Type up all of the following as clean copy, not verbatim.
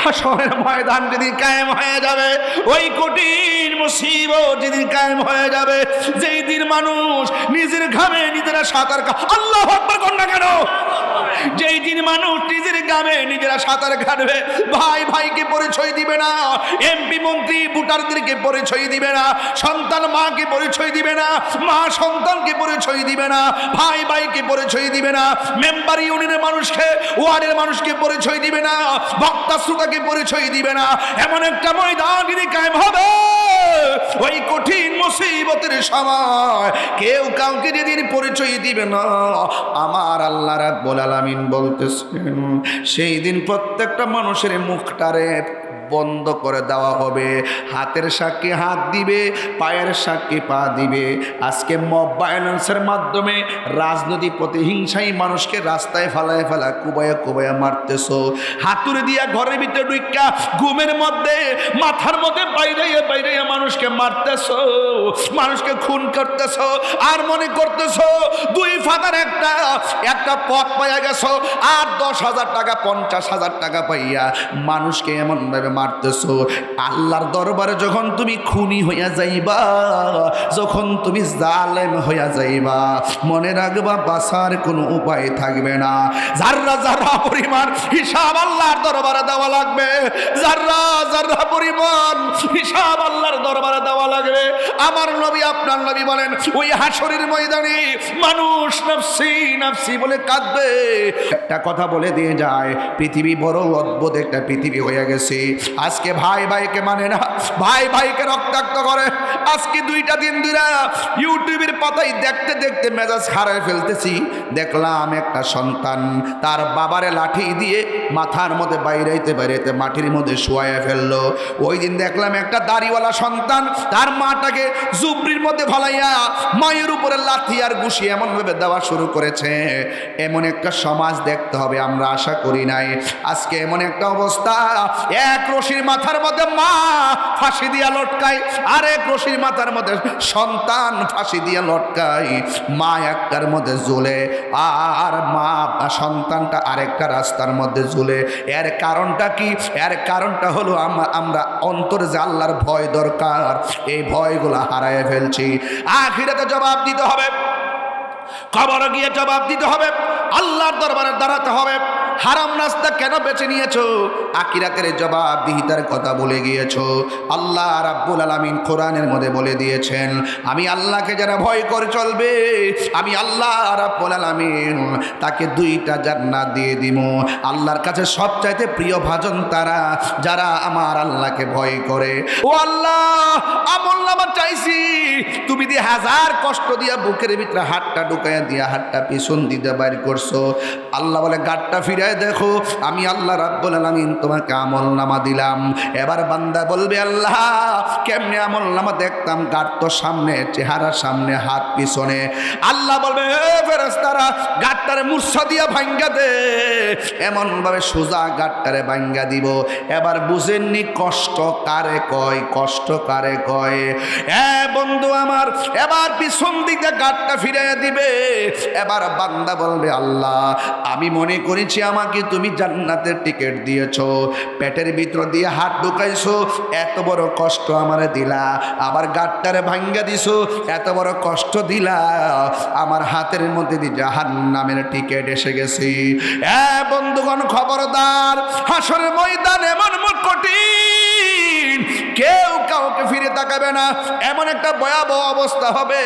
হাসরের ময়দান যেদিন কায়েম হয়ে যাবে, ওই কঠিন মুসিবত যেদিন কায়েম হয়ে যাবে, যেই দিন মানুষ নিজের ঘামে নিজেরা সাঁতার আল্লাহু আকবার কোন না কেন, যেই দিন মানুষ নিজের গ্রামে নিজেরা সাঁতার কাটবে, ভাই ভাইকে পরিচয় দিবে না, এমপি মন্ত্রী ভোটারদেরকে পরিচয় দিবে না, সন্তান মাকে পরিচয় দিবে না, মা সন্তানকে পরিচয় দিবে না, ভাই ভাইকে পরিচয় দিবে না, মেম্বার ইউনিয়নের মানুষকে ওয়ার্ডের মানুষকে পরিচয় দিবে না, বক্তা শ্রোতাকে পরিচয় দিবে না। এমন একটা ময়দান যদি কায়েম হবে, ওই কঠিন মুসিবতের সময় কেউ কাউকে যেদিন পরিচয় দিবে না, আমার আল্লাহ রাব্বুল আলামিন বলতেছেন সেই দিন প্রত্যেকটা মানুষের মুখটারে বন্ধ করে দেওয়া হবে। হাতের সাক্ষী হাত দিবে, পায়ের সাক্ষী পা দিবে। আজকে মব ভায়োলেন্সের মাধ্যমে রাজনৈতিক প্রতিহিংসাই মানুষকে রাস্তায় ফেলায় ফেলা কুবায়া কুবায়া মারতেছো, হাতুড়ি দিয়া ঘরের ভিতরে ঢুইকা ঘুমের মধ্যে মাথার মধ্যে বাইরাইয়া বাইরাইয়া মানুষকে মারতেছো, মানুষকে খুন করতেছো, আর মনে করতেছো দুই ফাদার একটা পথ পাইয়া গেছো, আর 10,000 টাকা 50,000 টাকা পাইয়া মানুষকে এমন ভাবে মারতেছো। আল্লাহর দরবারে যখন তুমি খুনি হইয়া যাইবা, যখন তুমি জালেম হইয়া যাইবা, মনে রাখবা বাঁচার কোনো উপায় থাকবে না। যাররা যাররা পরিমাণ হিসাব আল্লাহর দরবারে দেওয়া লাগবে, যাররা যাররা পরিমাণ হিসাব আল্লাহর দরবারে দেওয়া লাগবে। আমার নবী আপনার নবী বলেন ওই হাসরের ময়দানে মানুষ নফসি নফসি বলে কাঁদবে। একটা কথা বলে দিয়ে যায়, পৃথিবী বড় অদ্ভুত একটা পৃথিবী হয়ে গেছে। আজকে ভাই ভাইকে মানে না, ভাই ভাইকে রক্তাক্ত করে। আজকে 2টা দিন ধরে ইউটিউবের পাতায় দেখতে দেখতে মেজাজ হারায় ফেলতেছি। দেখলাম একটা সন্তান তার বাবারে লাঠি দিয়ে মাথার মধ্যে বাইরাইতে বাইরাইতে মাটির মধ্যে শোয়াইয়া ফেললো। ওই দিন দেখলাম একটা দাড়িওয়ালা সন্তান তার মাটাকে জুবরির মধ্যে ফলাইয়া মায়ের উপরে লাথি আর ঘুষি এমন ভাবে দেওয়া শুরু করেছে। এমন একটা সমাজ দেখতে হবে আমরা আশা করি নাই। আজকে এমন একটা অবস্থা, এক রশির মাথার মধ্যে মা ফাঁসি দিয়া লটকায়, আর এক রশির মাথার মধ্যে সন্তান ফাঁসি দিয়া লটকায়। মা একটার মধ্যে ঝুলে আর মা সন্তানটা আরেকটা রাস্তার মধ্যে ঝুলে। এর কারণটা কি? এর কারণটা হলো আমরা অন্তরে যে আল্লাহর ভয় দরকার, এই ভয়গুলো হারায় ফেলছি। আখিরাতে জবাব দিতে হবে, কবরে গিয়ে জবাব দিতে হবে, আল্লাহর দরবারে দাঁড়াতে হবে। হারাম রাস্তা কেন বেছে নিয়েছো? আখিরাতের জবাবদিহিতার কথা বলে গিয়েছো। আল্লাহ রাব্বুল আলামিন কোরআনের মধ্যে বলে দিয়েছেন, আমি আল্লাহকে যারা ভয় করে চলবে, আমি আল্লাহ রাব্বুল আলামিন তাকে 2টা জান্নাত দিয়ে দিব। আল্লাহর কাছে সবচাইতে প্রিয় ভাজন তারা যারা আমার আল্লাহকে ভয় করে। ও আল্লাহ, আমলনামা চাইছি, তুমি দিয়ে 1000 কষ্ট দিয়া বুকের ভিতরে হাতটা ঢুকাইয়া দিয়া হাতটা পিছন দিতে বাইর করছো। আল্লাহ বলে গাটটা ফিরায় দেখো, আমি আল্লাহ রাব্বুল আলামিন তোমাকে আমলনামা দিলাম। এবার বান্দা বলবে আল্লাহ কেমনে আমলনামা দেখতাম? গাট তো সামনে, চেহারা সামনে, হাত পিছনে। আল্লাহ বলবে হে ফেরেশতারা, গাটটারে মূর্ছা দিয়া ভাঙ্গা দে। এমন ভাবে সোজা গাটটারে ভাঙ্গা দিব। এবার বুঝেননি কষ্ট কারে কয়? কষ্ট কারে কয়? বন্ধু আমার, এবার পিছন দিকে গাটটা ফিরাইয়া দিবে। এবার বান্দা বলবে আল্লাহ আমি মনে করেছি আমাকে তুমি জান্নাতের টিকিট দিয়েছো, পেটের ভিতর দিয়ে হাত ঢুকাইছো, এত বড় কষ্ট আমারে দিলা, আবার গাটটারে ভাঙ্গা দিছো, এত বড় কষ্ট দিলা, আমার হাতের মধ্যে দিয়ে জাহান্নামের টিকিট এসে গেছি। বন্ধুগণ খবরদার, হাসরের ময়দান এমন কঠিন, কেউ কাউকে ফিরে তাকাবে না, এমন একটা ভয়াবহ অবস্থা হবে।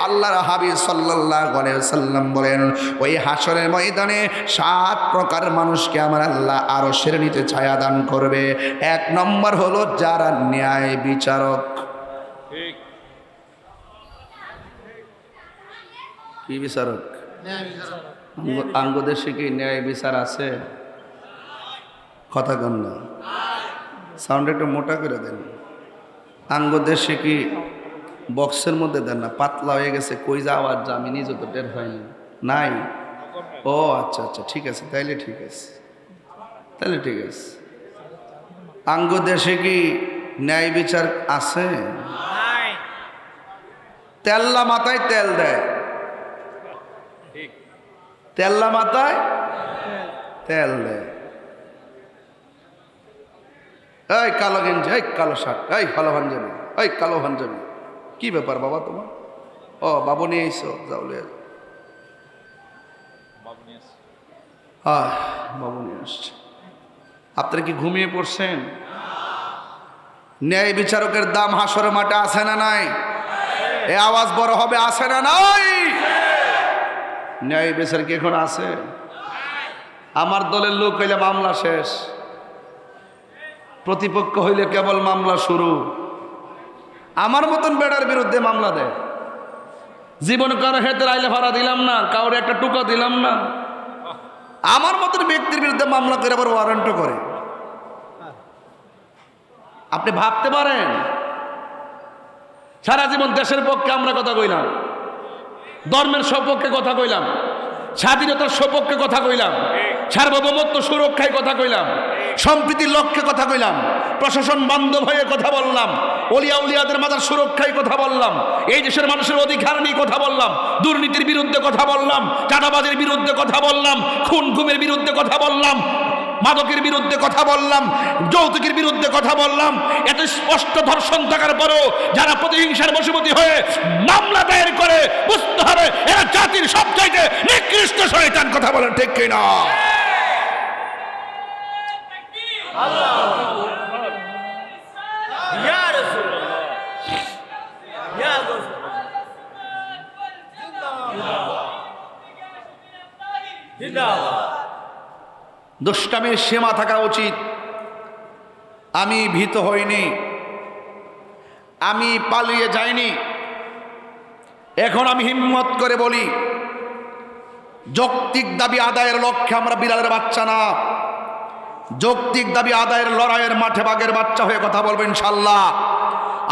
আল্লাহর হাবিব সাল্লাল্লাহু আলাইহি ওয়াসাল্লাম বলেন ওই হাসরের ময়দানে 7 প্রকার মানুষকে আমার আল্লাহ আরশের নিচে ছায়া দান করবে। 1 নম্বর হলো যারা ন্যায় বিচারক। ঠিক কি বিচারক? আঙ্গদেশে কি ন্যায় বিচার আছে? কথা কন না, সাউন্ড একটু মোটা করে দেন। আঙ্গদেশে কি বক্সের মধ্যে দেন না, পাতলা হয়ে গেছে, কই যা আওয়াজ যা আমি নিজে তো টের হয়নি। নাই? ও আচ্ছা আচ্ছা, ঠিক আছে, তাইলে ঠিক আছে, তাইলে ঠিক আছে। আঙ্গদেশে কি ন্যায় বিচার আছে? তেল্লা মাথায় তেল দেয়, তেল্লা মাথায় তেল দেয়। এই কালো গেঞ্জি, এই কালো শার্ট, এই কালো পাঞ্জাবি, এই কালো পাঞ্জাবি, কি ব্যাপার বাবা তোমার? ও বাবু নিয়ে এসো, যাও লিয়ে যাও। হ্যাঁ বাবু নিয়ে আসছে। আপনারা কি ঘুমিয়ে পড়ছেন? ন্যায় বিচারকের দাম হাসরের মাঠে আছে না নাই? এ আওয়াজ বড় হবে, আছে না নাই? ন্যায় বিচার কি এখন আছে? আমার দলের লোক হইলে মামলা শেষ, প্রতিপক্ষ হইলে কেবল মামলা শুরু। আমার মতন বেড়ার বিরুদ্ধে মামলা দেয়। জীবন কারো হেতের আইলে ভাড়া দিলাম না, কাউরে একটা টুকা দিলাম না। আমার মতন ব্যক্তির বিরুদ্ধে মামলা করে আবার ওয়ারেন্টও করে। আপনি ভাবতে পারেন, সারা জীবন দেশের পক্ষে আমরা কথা কইলাম, ধর্মের সপক্ষে কথা কইলাম, স্বাধীনতার সপক্ষে কথা কইলাম, সার্বভৌমত্ব সুরক্ষায় কথা কইলাম, সম্প্রীতির লক্ষ্যে কথা কইলাম, প্রশাসন বান্ধব হয়ে কথা বললাম, ওলিয়া উলিয়াদের মাজার সুরক্ষায় কথা বললাম, এই দেশের মানুষের অধিকার নিয়ে কথা বললাম, দুর্নীতির বিরুদ্ধে কথা বললাম, চাঁদাবাজের বিরুদ্ধে কথা বললাম, খুন গুমের বিরুদ্ধে কথা বললাম, মাদকের বিরুদ্ধে কথা বললাম, যৌতুকের বিরুদ্ধে কথা বললাম। এত স্পষ্ট ধর্ষণ থাকার পরও যারা প্রতিহিংসার বশবর্তী হয়ে মামলা দায়ের করে, বুঝতে হবে এরা জাতির সবচাইতে নিকৃষ্ট শয়তান। কথা বলেন ঠিক কিনা? দুষ্টামির সীমা থাকা উচিত। আমি ভীত হইনি, আমি পালিয়ে যাইনি। এখন আমি হিম্মত করে বলি, যৌক্তিক দাবি আদায়ের লক্ষ্যে আমরা বিড়ালের বাচ্চা না। যৌক্তিক দাবি আদায়ের লড়াইয়ের মাঠে বাঘের বাচ্চা হয়ে কথা বলবো ইনশাল্লাহ।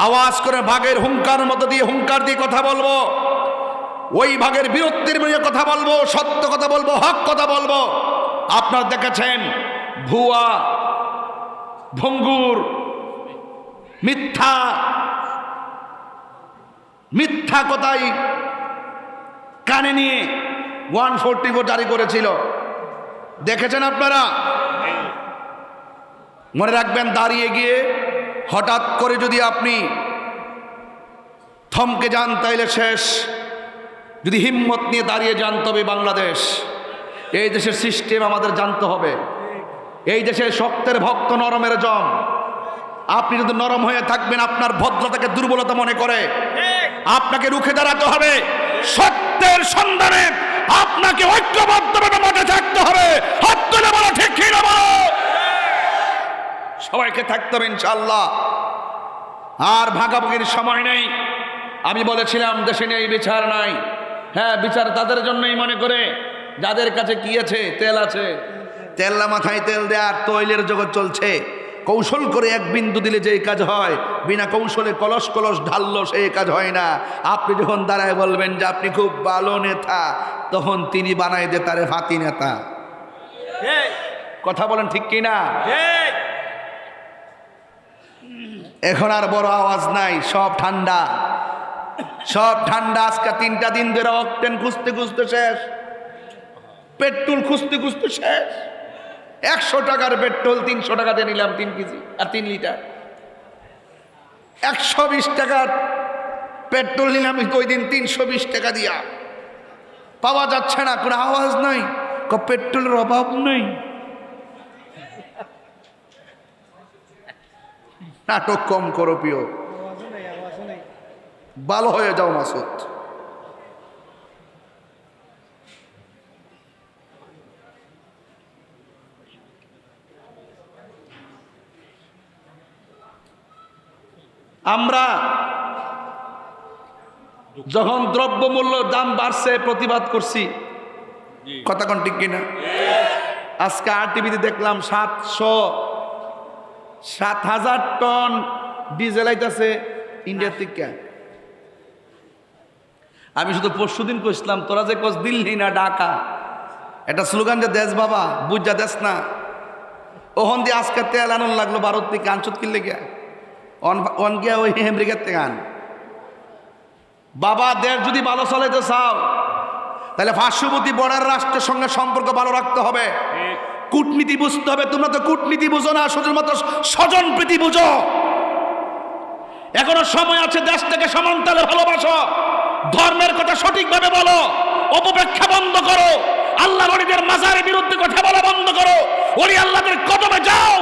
আওয়াজ করে বাঘের হুঙ্কার মতো দিয়ে হুঙ্কার দিয়ে কথা বলবো। ওই ভাগের বিরক্তির নিয়ে কথা বলবো, সত্য কথা বলবো, হক কথা বলবো। আপনারা দেখেছেন ভুয়া, ভঙ্গুর, মিথ্যা মিথ্যা কথাই কানে নিয়ে 144 জারি করেছিল, দেখেছেন আপনারা? মনে রাখবেন, দাঁড়িয়ে গিয়ে হঠাৎ করে যদি আপনি থমকে যান তাইলে শেষ। যদি হিম্মত নিয়ে দাঁড়িয়ে যান তবে বাংলাদেশ। এই দেশের সিস্টেম আমাদের জানতে হবে। এই দেশের শক্তের ভক্ত নরমের জম। আপনি যদি নরম হয়ে থাকবেন, আপনার ভদ্রতাকে দুর্বলতা মনে করে আপনাকে রুখে দাঁড়াতে হবে। সত্যের সন্ধানে আপনাকে ঐক্যবদ্ধভাবে মাঠে থাকতে হবে। হাত তুলে বলো ঠিক কি না বলো। সবাইকে থাকতে হবে ইনশাআল্লাহ। আর ভাগাভাগির সময় নেই। আমি বলেছিলাম দেশে নেই বিচার নাই। হ্যাঁ, বিচার তাদের জন্যই মনে করে যাদের কাছে কি আছে, তেল আছে। তেললা মাথায় তেল দেয়ার তৈলের জগৎ চলছে। কৌশল করে এক বিন্দু দিলে যে কাজ হয়, বিনা কৌশলে কলস কলস ঢাললো সেই কাজ হয় না। আপনি যখন দাঁড়ায় বলবেন যে আপনি খুব ভালো নেতা, তখন তিনি বানাই দে তারে ফাতি নেতা। কথা বলেন ঠিক কিনা? এখন আর বড় আওয়াজ নাই, সব ঠান্ডা, সব ঠান্ডা। আজকে 3টা দিন ধরে অকটেন খুঁজতে খুঁজতে শেষ, পেট্রোল খুঁজতে খুঁজতে শেষ। 100 টাকার পেট্রোল 300 টাকাতে নিলাম 3 কেজি আর 3 লিটার। 120 টাকার পেট্রোল নিলাম ওই দিন 320 টাকা দিয়া। পাওয়া যাচ্ছে না, কোনো আওয়াজ নাই। পেট্রোলের অভাব নেই। নাটক কম করো প্রিয়, ভালো হয়ে যাও মাসুদ। আমরা যখন দ্রব্যমূল্য দাম বাড়ছে প্রতিবাদ করছি, কথা কোন ঠিক কিনা? আজকে RTVতে দেখলাম 7,000 টন ডিজেল আইতাছে ইন্ডিয়া থেকে। আমি শুধু পরশুদিন কইছিলাম, তোরা যে কস দিল্লি না ঢাকা, এটা স্লোগান যে দেশ বাবা বুঝা দেশ না। ওহন দিয়ে আজকে তেল আনন লাগলো ভারত থেকে। আনচুত কিনলে গিয়া অন গিয়া ওই আমেরিকার থেকে আন। বাবা, দেশ যদি ভালো চলাইতে চাও তাহলে পার্শ্ববর্তী বর্ডার রাষ্ট্রের সঙ্গে সম্পর্ক ভালো রাখতে হবে। কূটনীতি বুঝতে হবে। তোমরা তো কূটনীতি বুঝো না, শুধুমাত্র স্বজন প্রীতি বুঝো। এখনো সময় আছে, দেশ থেকে সমান্তালে ভালোবাসো, ধর্মের কথা সঠিকভাবে বলো, অপব্যাখ্যা বন্ধ করো, আল্লাহর ওলিদের মাজারের বিরুদ্ধে কথা বলা বন্ধ করো, ওলি আল্লাহদের কদমে যাও।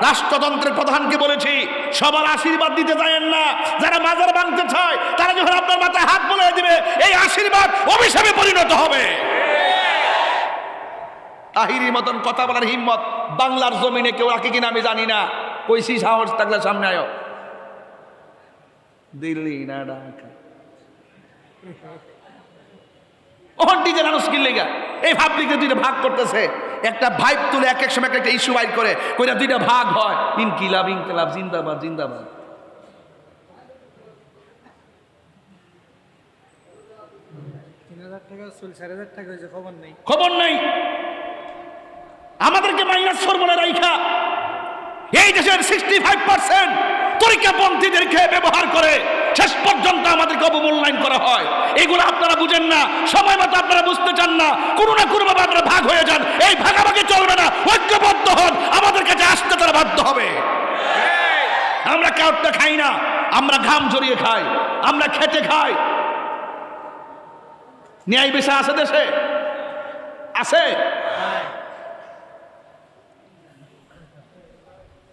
রাষ্ট্রযন্ত্রের প্রধানকে বলেছি, সবার আশীর্বাদ দিতে যায়েন না। যারা মাজার ভাঙতে চায় তারা যখন আপনার মাথায় হাত বুলিয়ে দিবে, এই আশীর্বাদ অভিশাপে পরিণত হবে। তাহিরির মতন কথা বলার হিম্মত বাংলার জমিনে কেউ রাখে কিনা আমি জানি না। কইছি সাহস থাকলে সামনে আয়। দিল্লি না ঢাকা ডিজে মানুষ কিনলে গা এই পাবলিকে দুইটা ভাগ করতেছে, একটা ভাইব তুলে এক এক সময় একটা ইস্যু বাইর করে কইরা দুইটা ভাগ হয়। ইনকিলাব ইনকিলাব, জিন্দাবাদ জিন্দাবাদ। খবর নাই। আমাদেরকে মাইনাস ফর্মুলা রাইখা এই দেশের 65% তরিকাপন্থীদেরকে ব্যবহার করে শেষ পর্যন্ত আমাদেরকে অবমূল্যায়ন করা হয়। এগুলো আপনারা বুঝেন না, সময় মতো আপনারা বুঝতে চান না, কোনো না কোনো ভাবে আপনারা ভাগ হয়ে যান। এই ভাগাভাগি চলবে না, ঐক্যবদ্ধ হন, আমাদের কাছে আসতে তারা বাধ্য হবে। আমরা কাউটা খাই না, আমরা ঘাম ঝরিয়ে খাই, আমরা খেটে খাই। ন্যায় বিচার আছে দেশে? আছে?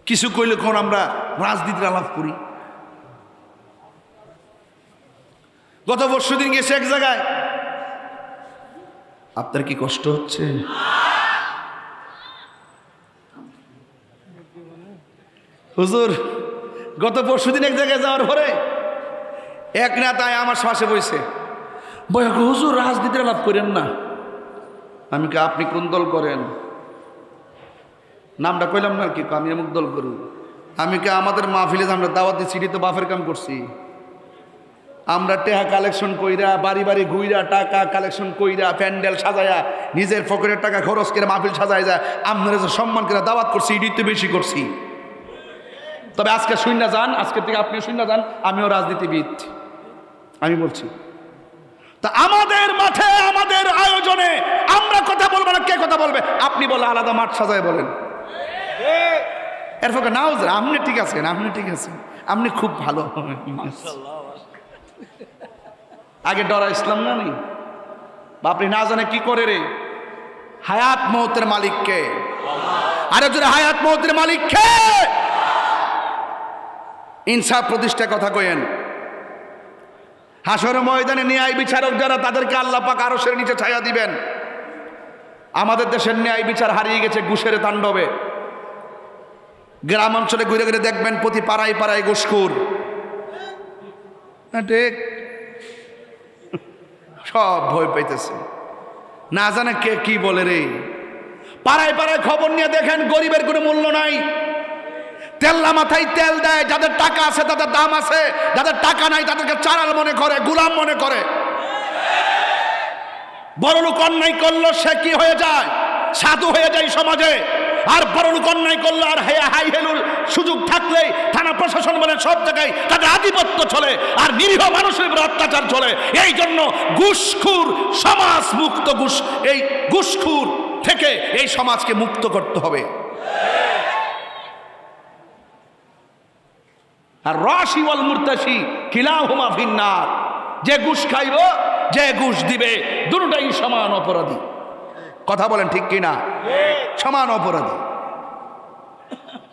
কিছু কইলে কোন আমরা রাজনীতির আলাপ করি। গত পরশুদিন গেছে এক জায়গায়, আপনার কি কষ্ট হচ্ছে? হুজুর গত পরশুদিন এক জায়গায় যাওয়ার পরে এক নেতায় আমার পাশে বসে বলে, হুজুর রাজনীতির আলাপ করেন না। আমি কি আপনি কোন দল করেন? নামটা কইলাম না আর কি, আমি অমুক দল করি। আমি কি আমাদের মাহফিলে আমরা দাওয়াতি সিটি তো বাফের কাম করছি, আমরা টেহা কালেকশন কইরা বাড়ি বাড়ি ঘুইরা টাকা কালেকশন কইরা প্যান্ডেল সাজায়া নিজের পকেটের টাকা খরচ করে মাহফিল সাজায় যায় আপনারা যে সম্মান করে দাওয়াত করছি, এটি তো বেশি করছি। তবে আজকে শূন্য যান, আজকের থেকে আপনিও শূন্য যান, আমিও রাজনীতিবিদ। আমি বলছি তা আমাদের মাঠে আমাদের আয়োজনে আমরা কথা বলবো না, কে কথা বলবে? আপনি বলে আলাদা মাঠ সাজায় বলেন। এরপর নাও আপনি ঠিক আছেন, আপনি ঠিক আছেন, আপনি খুব ভালো। আগে ডরা ইসলাম না নেই বাপরি না জানে কি করে রে। হায়াত মৌতের মালিককে, আরে যদি হায়াত মৌতের মালিককে ইনসাফ প্রতিষ্ঠা কথা কইেন। হাসর ময়দানে ন্যায় বিচারক যারা, তাদেরকে আল্লাহ পাক আরশের নিচে ছায়া দিবেন। আমাদের দেশের ন্যায় বিচার হারিয়ে গেছে ঘুষের তাণ্ডবে। গ্রাম অঞ্চলে ঘুরে ঘুরে দেখবেন প্রতি পাড়ায় পাড়ায় ঘুষখোর। ঠিক সব ভয় পাইতেছে, না জানে কে কি বলে রে। পাড়ায় পাড়ায় খবর নিয়ে দেখেন গরিবের কোনো মূল্য নাই। তেল্লা মাথায় তেল দেয়, যাদের টাকা আছে তাদের দাম আছে, যাদের টাকা নাই তাদেরকে চারাল মনে করে, গোলাম মনে করে। বড় লোক অন্যায় করলো সে কি হয়ে যায়? সাধু হয়ে যায় সমাজে। আর বড় লোক অন্যায় করলো আর হাই হেলুর সুযোগ থাকলেই থানা প্রশাসন বলে সব জায়গায় তাদের আধিপত্য চলে, আর নিরীহ মানুষের উপর অত্যাচার চলে। এই জন্য ঘুষখোর সমাজ মুক্ত, এই ঘুষখোর থেকে এই সমাজকে মুক্ত করতে হবে। আর রাশি ওয়াল মুরতাশি কিলাহুমা ফিন্নার, যে ঘুষ খাইব যে ঘুষ দিবে দুটোটাই সমান অপরাধী। কথা বলেন ঠিক কিনা? সমান অপরাধী।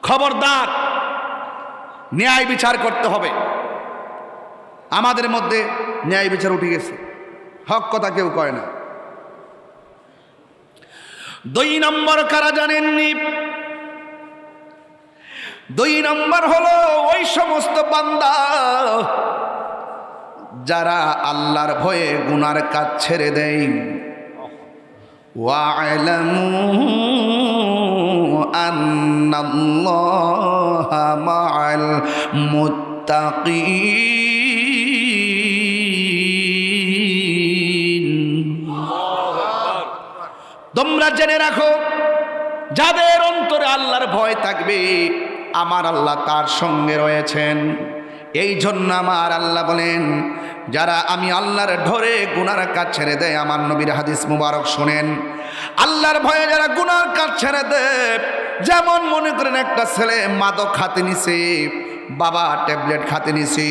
খবরদার, ন্যায় বিচার করতে হবে। আমাদের মধ্যে ন্যায় বিচার উঠে গেছে, হক কথা কেউ কয় না। 2 নম্বর কারা জানেননি? 2 নম্বর হলো ওই সমস্ত বান্দা যারা আল্লাহর ভয়ে গুনার কাজ ছেড়ে দেয়। ওয়া'লামু আন্নাল্লাহা মা'আল মুত্তাকিন। তোমরা জেনে রাখো, যাদের অন্তরে আল্লাহর ভয় থাকবে আমার আল্লাহ তার সঙ্গে রয়েছেন। এই জন্য আমার আল্লাহ বলেন, যারা আমি আল্লাহর ধরে গুনার কাজ ছেড়ে দেয়, আমার নবীর হাদিস মুবারক শুনেন, আল্লাহর ভয়ে যারা গুনার কাজ ছেড়ে দেয়, যেমন মনে করেন একটা ছেলে মাদক খাতে নিছে, বাবা ট্যাবলেট খাতে নিছে,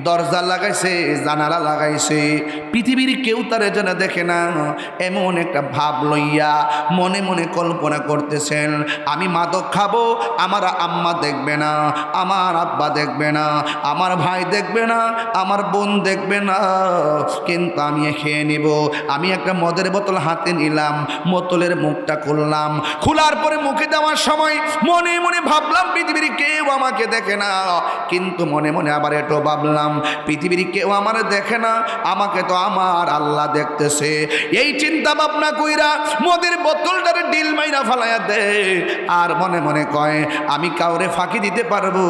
দরজা লাগাইছে, জানালা লাগাইছে, পৃথিবীর কেউ তার যেন দেখে না, এমন একটা ভাব লইয়া মনে মনে কল্পনা করতেছেন, আমি মাদক খাবো, আমার আম্মা দেখবে না, আমার আব্বা দেখবে না, আমার ভাই দেখবে না, আমার বোন দেখবে না, কিন্তু আমি খেয়ে নিব। আমি একটা মদের বোতল হাতে নিলাম, বোতলের মুখটা খুললাম, খোলার পরে মুখে দেওয়ার সময় মনে মনে ভাবলাম পৃথিবীর কেউ আমাকে দেখে না, কিন্তু মনে মনে আবার এটাও ভাবলাম পৃথিবীর কেউ আমার দেখে না, আমাকে তো আমার আল্লাহ দেখতেছে। এই চিন্তা ভাবনা কইরা মদের বোতলটারে ডিল মাইরা ফালাইয়া দে, আর মনে মনে কয় আমি কাউরে ফাঁকি দিতে পারবো,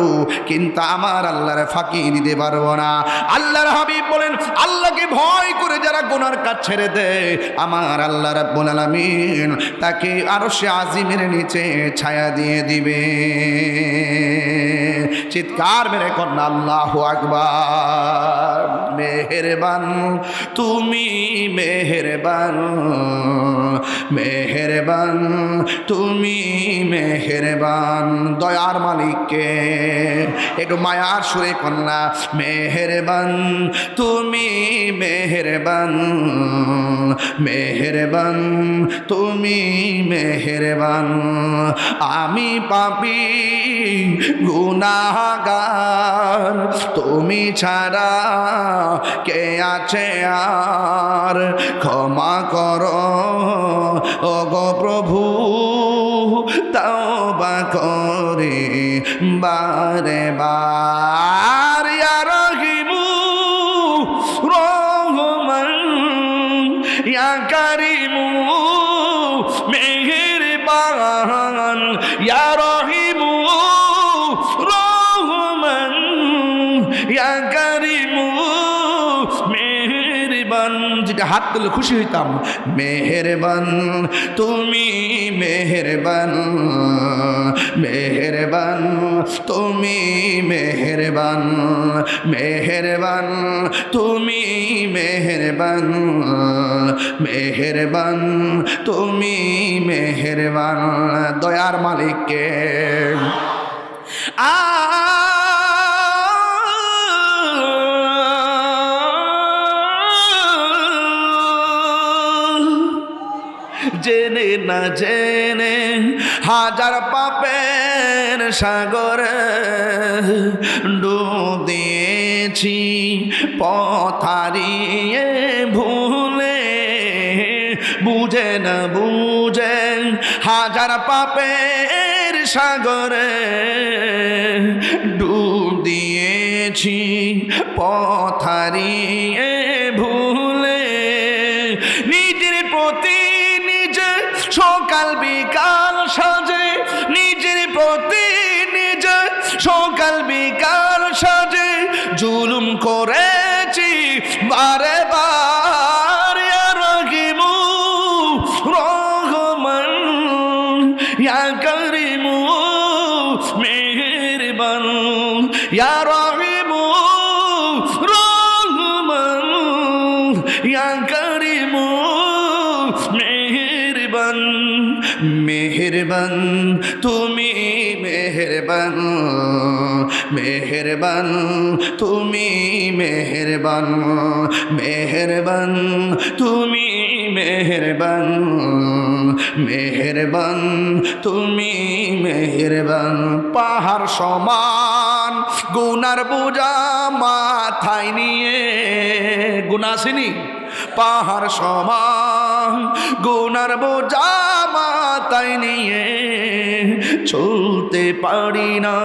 কিন্তু আমার আল্লাহরে ফাঁকি দিতে পারবো না। আল্লাহর হাবিব বলেন, আল্লাহকে ভয় করে যারা গুনার কাজ ছেড়ে দেয়, আমার আল্লাহ রাব্বুল আলামিন তাকে আরশে আজিমের নিচে ছায়া দিয়ে দিবে। চিৎকার মেরে কন্যা আল্লাহু আকবার। মেহেরবান তুমি মেহেরবান, মেহেরবান তুমি মেহেরবান, দয়ার মালিককে একটু মায়ার সুরে কন্যা, মেহেরবান তুমি মেহেরবান, মেহেরবান তুমি মেহেরবান, আমি পাপী গুনাহগার, তুমি ছাড়া কে আছে আর, ক্ষমা করো ওগো প্রভু, তওবা করে বারে বার, ইয়া রহিমু রহমান, ইয়া কারিমু মেহেরবান, ইয়া রহিমু রহমান, ইয়া কারিমু মেহেরবান। যেটা হাত তুলে খুশি হইতাম, মেহেরবান তুমি মেহেরবান, মেহেরবান তুমি মেহেরবান, মেহেরবান তুমি মেহেরবান, মেহেরবান তুমি মেহেরবান, দয়ার মালিককে জেনে না জেনে হাজার পাপের সাগরে ডুব দিয়েছি, পথ হারিয়ে ভুলে, বুঝে না বুঝে হাজার পাপের সাগরে ডুব দিয়েছি, পথ হারিয়ে ভুলে, নিজের প্রতি নিজে সকাল বিকাল সাজে, নিজের প্রতি নিজে সকাল বিকাল সাজে জুলুম করেছি বারে বার, ইয়া রহিমু রহমান, ইয়া কারিমু মেহেরবান, ইয়া রহিমু রহমান, ইয়া কারিমু মেহেরবান, মেহেরবান তুমি মেহেরবান, মেহেরবান তুমি মেহেরবান, মেহেরবান তুমি মেহেরবান, মেহেরবান তুমি মেহেরবান। পাহাড় সমান গুনার বোঝা মাথায় নিয়ে, গুনাহ আসেনি, পাহাড় সমান গুনার বোঝা মাথায় নিয়ে চলতে পারি না,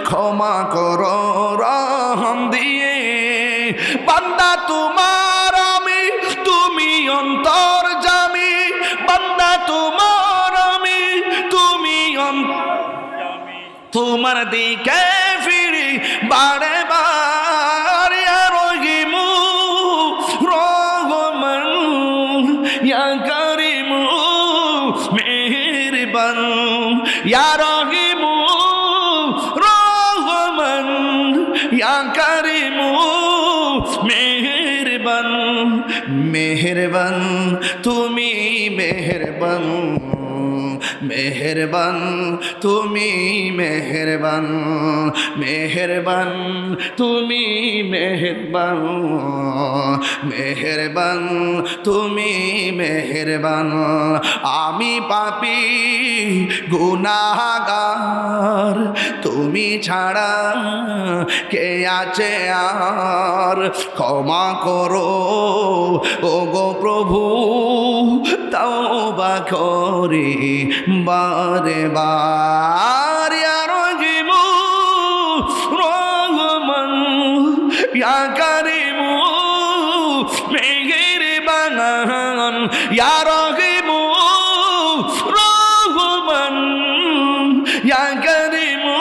ক্ষমা করো রহম দিয়ে, বান্দা তোমার আমি, তুমি অন্তর্যামী, বান্দা তোমার আমি, তুমি তোমার দিকে ফিরি বারে বার, ইয়া রহিমু রহমান, ইয়া কারিমু মেহেরবান, ইয়া রহিমু রহমান, ইয়া কারিমু মেহেরবান মেহেরবান তুমি মেহেরবান মেহেরবান তুমি মেহেরবান মেহেরবান তুমি মেহেরবান মেহেরবান তুমি মেহেরবান আমি পাপী গুনাহগার তুমি ছাড়া কে আছে আর ক্ষমা করো ও গো প্রভু তওবা করি বারে বার ইয়া রহিমু রহমান ইয়া কারিমু মেহেরবান ইয়া রহিমু রহমান ইয়া কারিমু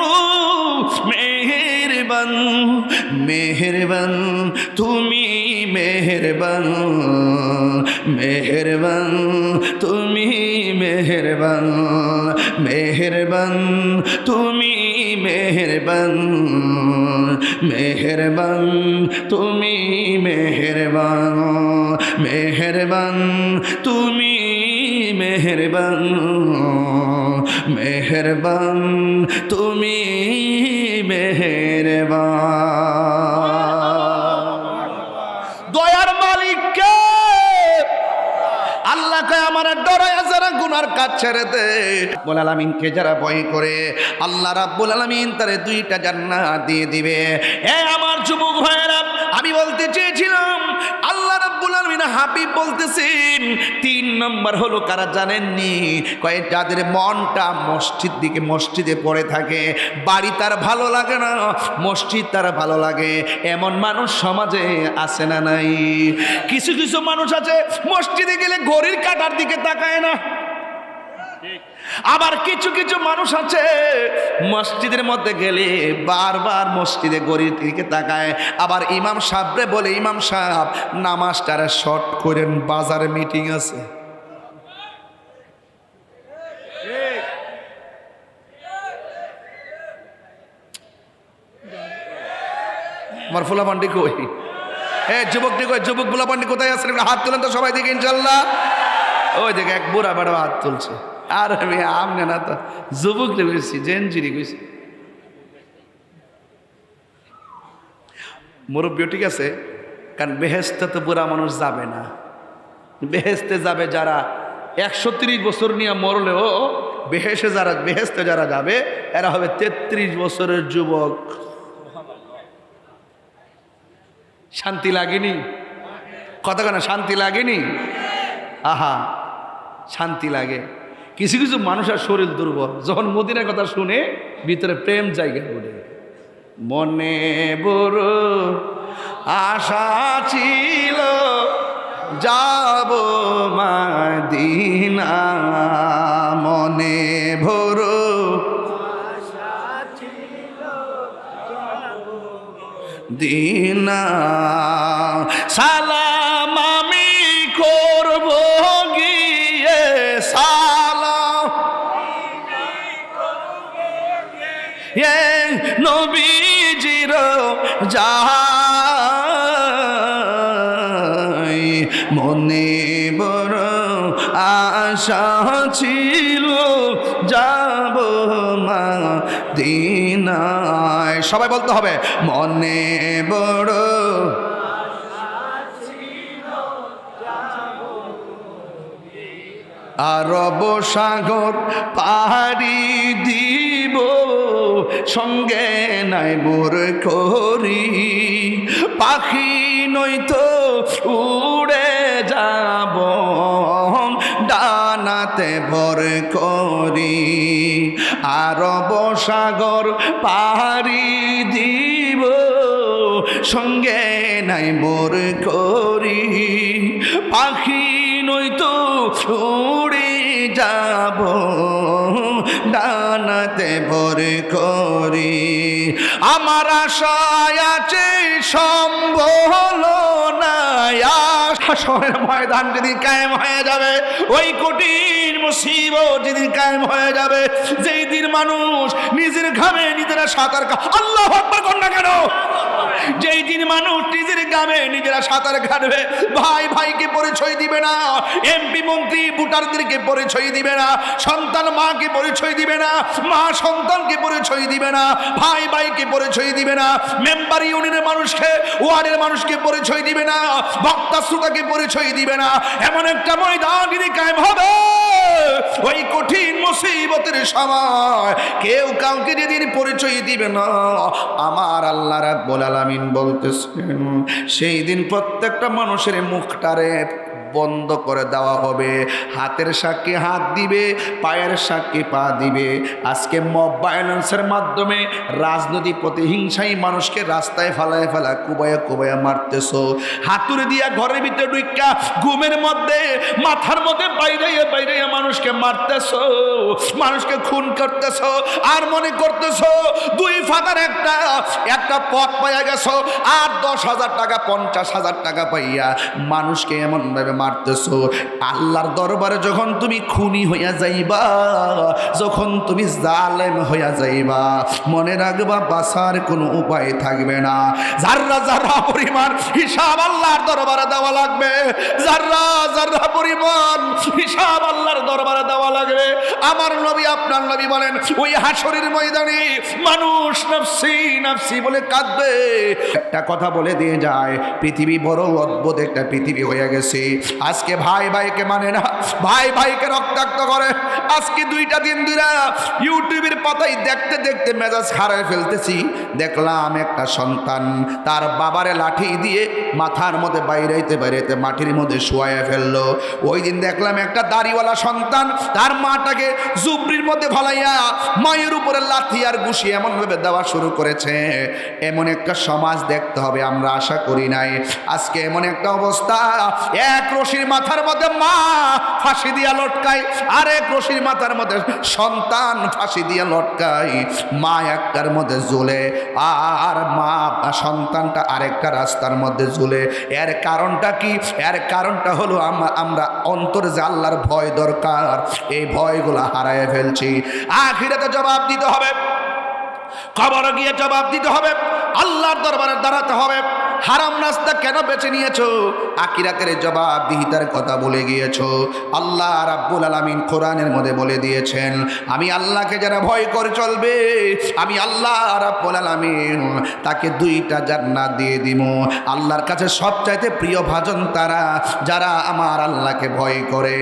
মেহেরবান মেহেরবান তুমি মেহেরবান মেহেরবান তুমি মেহেরবান মেহেরবান তুমি মেহেরবান মেহেরবান তুমি মেহেরবান মেহেরবান তুমি মেহেরবান মেহেরবান তুমি মেহেরবান দয়ার মালিক কে আল্লাহ কে আমার ডরায় যারা গুনার কাজ ছেড়ে দে রব্বুল আলামিনকে যারা ভয় করে আল্লাহ রাব্বুল আলামিন তারে 2টা জান্নাত দিয়ে দিবে। এ আমার যুবক ভাইরা আমি বলতে চেয়েছিলাম আল্লাহ রাব্বুল আলামিন হাবিব বলতেছেন 3 নম্বর হলো কারা জানেননি কয় যাদের মনটা মসজিদে পড়ে থাকে বাড়ি তার ভালো লাগে না মসজিদ তার ভালো লাগে এমন মানুষ সমাজে আছে না নাই? কিছু কিছু মানুষ আছে মসজিদে গেলে ঘড়ির কাঁটার দিকে তাকায় না, আবার কিছু কিছু মানুষ আছে মসজিদের মধ্যে গেলে বারবার মসজিদে ঘড়ির দিকে তাকায়। আবার ইমাম সাহেবরে বলে ইমাম সাহেব নামাজটারে শর্ট করেন বাজারে মিটিং আছে। আমার ফুলা পান্ডি কই? হ্যাঁ যুবকটি কই? যুবক ফুলা পান্ডি কোথায় আছেন? হাত তুলেন তো সবাই দিকে ইনশাল্লাহ। ওই দেখে এক বুড়া বেড়া হাত তুলছে। আর আমি আমনে না তো যুবক গেছি জেনজিরি গেছি মুরব্বী ঠিক আছে, কারণ বেহেস্তে তো বুড়া মানুষ যাবে না। বেহেস্তে যাবে যারা 130 বছর নিয়ে মরলেও বেহেস্তে যারা যাবে এরা হবে 33 বছরের যুবক। শান্তি লাগেনি? কথা কেন শান্তি লাগেনি? আহা শান্তি লাগে। কিছু কিছু মানুষের শরীর দুর্বল, যখন মদিনার কথা শুনে ভিতরে প্রেম জায়গা ওঠে। মনে বড় আশা ছিল যাব মদিনা, মনে বড় দিনা, সালাম আমি করব গিয়ে সালাম নবীজির যাই, মনে বড় আশা ছিল যাব মদিনায়। সবাই বলতে হবে মনে বড় আরব সাগর পাড়ি দিব সঙ্গে নাই মোর করি, পাখি নয়তো উড়ে যাব ডানাতে ভর করি। আরব সাগর পাড়ি দিব সঙ্গে নাই মোর করি, পাখি নয়তো উড়ে যাব ডানাতে ভর করি। আমার আশায় আছে সম্বল না, হাসরের ময়দান যেদিন কায়েম হয়ে যাবে, ওই কঠিন মুসিবত যেদিন কায়েম হয়ে যাবে, যেই দিন মানুষ নিজের ঘামে নিজেরা সাঁতার আল্লাহু আকবার কোন না কেন যেই দিন মানুষ নিজের গ্রামে নিজেরা সাঁতার কাটবে, ভাই ভাইকে পরিচয় দিবে না, এমপি মন্ত্রী ভোটারদেরকে পরিচয় দিবে না, সন্তান মাকে পরিচয় দিবে না, মা সন্তানকে পরিচয় দিবে না, ভাই ভাইকে পরিচয় দিবে না, মেম্বার ইউনিয়নের মানুষকে, ওয়ার্ডের মানুষকে পরিচয় দিবে না, বক্তা শ্রোতাকে পরিচয় দিবে না। এমন একটা ময়দান যদি কায়েম হবে ওই কঠিন মুসিবতের সময়, কেউ কাউকে যেদিন পরিচয় দিবে না, আমার আল্লাহ রাব্বুল আলামিন বলতেছেন সেই দিন প্রত্যেকটা মানুষের মুখটারে বন্ধ করে দেওয়া হবে। হাতের সাক্ষী হাত দিবে, পায়ের সাক্ষী পা দিবে। আজকে মব ভায়োলেন্সের মাধ্যমে রাজনৈতিক প্রতিহিংসাই মানুষকে রাস্তায় ফেলায় ফেলা কুবাইয়া কুবাইয়া মারতেছো, হাতুড়ি দিয়া ঘরের ভিতরে ঢুইকা ঘুমের মধ্যে মাথার মধ্যে বাইরাইয়া বাইরাইয়া মানুষকে মারতেছো, মানুষকে খুন করতেছো, আর মনে করতেছো দুই ফাদার একটা পথ পাইয়া গেছো, আর 10,000 টাকা 50,000 টাকা পাইয়া মানুষকে এমন ভাবে মারতেছো। আল্লাহর দরবারে যখন তুমি খুনি হইয়া যাইবা, যখন তুমি জালেম হইয়া যাইবা, মনে রাখবা বাঁচার কোনো উপায় থাকবে না। যাররা যাররা পরিমাণ হিসাব আল্লাহর দরবারে দেওয়া লাগবে, যাররা যাররা পরিমাণ হিসাব আল্লাহর দরবারে দেওয়া লাগবে। আমার নবী আপনার নবী বলেন ওই হাসরের ময়দানে মানুষ নফসি নফসি বলে কাঁদবে। একটা কথা বলে দিয়ে যায়, পৃথিবী বড় অদ্ভুত একটা পৃথিবী হয়ে গেছে। আজকে ভাই ভাইকে মানে না, ভাই ভাইকে রক্তাক্ত করে। আজকে 2টা দিন ধরে ইউটিউবের পাতায় দেখতে দেখতে মেজাজ হারায় ফেলতেছি। দেখলাম একটা সন্তান তার বাবারে লাঠি দিয়ে মাথার মধ্যে বাইরাইতে বাইরাইতে মাটির মধ্যে শোয়াইয়া ফেললো। ওই দিন দেখলাম একটা দাড়িওয়ালা সন্তান তার মাটাকে জুবরির মধ্যে ফলাইয়া মায়ের উপরে লাথি আর ঘুষি এমনভাবে দেওয়া শুরু করেছে। এমন একটা সমাজ দেখতে হবে আমরা আশা করি নাই। আজকে এমন একটা অবস্থা, এক রশির মাথার মধ্যে মা ফাঁসি দিয়া লটকায়, আর এক রশির মাথার মধ্যে সন্তান ফাঁসি দিয়া লটকায়। মা একটার মধ্যে ঝুলে আর মা সন্তানটা আরেকটা রাস্তার মধ্যে ঝুলে। এর কারণটা কি? এর কারণটা হলো আমরা অন্তরে যে আল্লাহর ভয় দরকার, এই ভয়গুলো হারায় ফেলছি। আখিরাতে জবাব দিতে হবে, কবরে গিয়ে জবাব দিতে হবে, আল্লাহর দরবারে দাঁড়াতে হবে। হারাম রাস্তা কেন বেছে নিয়েছো? আখিরাতের জবাবদিহিতার কথা বলে গিয়েছো। আল্লাহ রাব্বুল আলামিন কোরআনের মধ্যে বলে দিয়েছেন, আমি আল্লাহকে যারা ভয় করে চলবে, আমি আল্লাহ রাব্বুল আলামিন তাকে 2টা জান্নাত দিয়ে দিব। আল্লাহর কাছে সবচাইতে প্রিয় ভাজন তারা যারা আমার আল্লাহকে ভয় করে।